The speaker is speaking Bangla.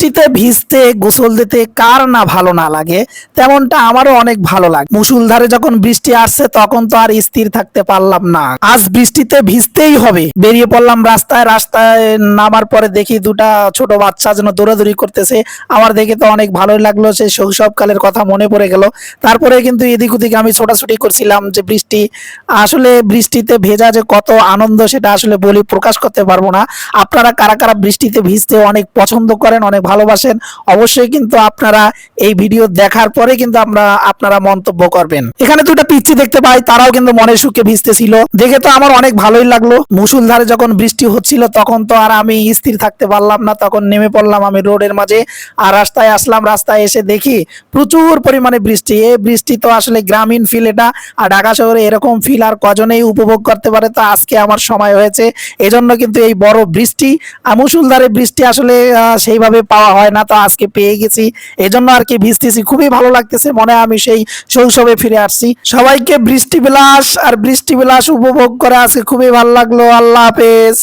বৃষ্টিতে ভিজতে গোসল দিতে কার না ভালো না লাগে, তেমনটা আমারও অনেক ভালো লাগে। মুষলধারে যখন বৃষ্টি আসছে তখন তো আর স্থির থাকতে পারলাম না, আজ বৃষ্টিতে ভিজতেই হবে। বেরিয়ে পড়লাম রাস্তায়। রাস্তায় নামার পরে দেখি দুটা ছোট বাচ্চা যেন দৌড়াদৌড়ি করতেছে। আমার দেখে তো অনেক ভালোই লাগলো, সেই শৈশবকালের কথা মনে পড়ে গেল। তারপরে কিন্তু এদিক ওদিক আমি ছোটাছুটি করছিলাম, যে বৃষ্টি আসলে বৃষ্টিতে ভেজা যে কত আনন্দ সেটা আসলে বলি প্রকাশ করতে পারবো না। আপনারা কারা কারা বৃষ্টিতে ভিজতে অনেক পছন্দ করেন, অনেক ভালোবাসেন, অবশ্যই কিন্তু আপনারা এই ভিডিও দেখার পরে কিন্তু আপনারা মন্তব্য করবেন। এখানে দুটো পিচ্চি দেখতে পাই, তারাও কিন্তু মনের সুখে ভিজতেছিল, দেখে তো আমার অনেক ভালোই লাগলো। মুষলধারে যখন বৃষ্টি হচ্ছিল তখন তো আর আমি স্থির থাকতে পারলাম না, তখন নেমে পড়লাম আমি রোডের মাঝে আর রাস্তায় আসলাম। রাস্তায় এসে দেখি প্রচুর পরিমাণে বৃষ্টি। এই বৃষ্টি তো আসলে গ্রামীণ ফিল এটা, আর ঢাকা শহরে এরকম ফিল আর কজনেই উপভোগ করতে পারে। তো আজকে আমার সময় হয়েছে, এজন্য কিন্তু এই বড় বৃষ্টি মুষলধারে বৃষ্টি আসলে সেইভাবে পাওয়া হয় না, তো আজকে পেয়ে গেছি, এজন্য আর কি ভিজতেছি। খুবই ভালো লাগতেছে, মনে হয় আমি সেই শৈশবে ফিরে আসছি। সবাইকে বৃষ্টি বিলাস উপভোগ করে আজকে খুবই ভালো লাগলো। আল্লাহ হাফেজ।